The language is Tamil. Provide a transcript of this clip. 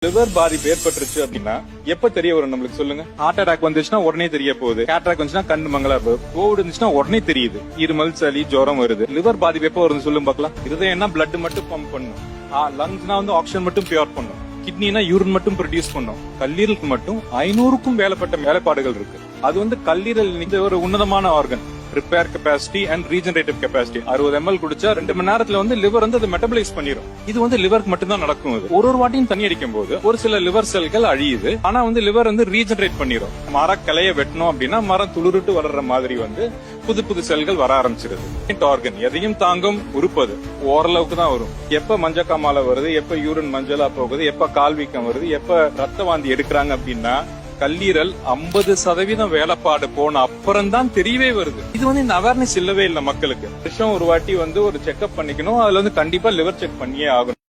லிவர் பாதிப்பு ஏற்பட்டுருச்சு அப்படின்னா எப்ப தெரிய வரும் நம்மளுக்கு சொல்லுங்க? ஹார்ட் அட்டாக் வந்துச்சுன்னா உடனே தெரிய போகுது, கேட்ராக் வந்துச்சுன்னா கண்ணு மங்களா போகுது, கோவிட் இருந்துச்சுன்னா உடனே தெரியுது, இருமல் சளி ஜுரம் வருது. லிவர் பாதிப்பு எப்ப வருது சொல்லுங்க பாக்கலாம்? இருதயம்னா பிளட் மட்டும் பம்ப் பண்ணும், லங்ஸ்னா வந்து ஆக்சிஜன் மட்டும் பியூர் பண்ணும், கிட்னினா யூரின் மட்டும் ப்ரொடியூஸ் பண்ணும், கல்லீரலுக்கு மட்டும் 500க்கும் மேலப்பட்ட வேலைப்பாடுகள் இருக்கு. அது வந்து கல்லீரல் ஒரு உன்னதமான organ, repair capacity and regenerative capacity. 60 ml குடிச்சா 2 மணி நேரத்துல வந்து லிவர் வந்து அதை மெட்டபலைஸ் பண்ணிரும். இது வந்து லிவருக்கு மட்டும் தான் நடக்கும். ஒரு வாட்டியும் தண்ணி அடிக்கும் போது ஒரு சில லிவர் செல்கள் அழியுது, ஆனா வந்து லிவர் வந்து ரீஜெனரேட் பண்ணிரும். மரம் கிளைய வெட்டணும் அப்படின்னா மரம் துளிருட்டு வளர்ற மாதிரி வந்து புது புது செல்கள் வர ஆரம்பிச்சிருது. ஆர்கன் எதையும் தாங்கும் உறுப்பது ஓரளவுக்கு தான் வரும். எப்ப மஞ்சக்காமால வருது, எப்ப யூரின் மஞ்சளா போகுது, எப்ப கால் வீக்கம் வருது, எப்ப ரத்த வாந்தி எடுக்கிறாங்க அப்படின்னா கல்லீரல் 50% வேலைப்பாடு போன அப்புறம் தான் தெரியவே வருது. இது வந்து இந்த அவேர்னஸ் இல்லவே இல்லை மக்களுக்கு. வருஷம் ஒரு வாட்டி வந்து ஒரு செக்அப் பண்ணிக்கணும், அதுல வந்து கண்டிப்பா லிவர் செக் பண்ணியே ஆகணும்.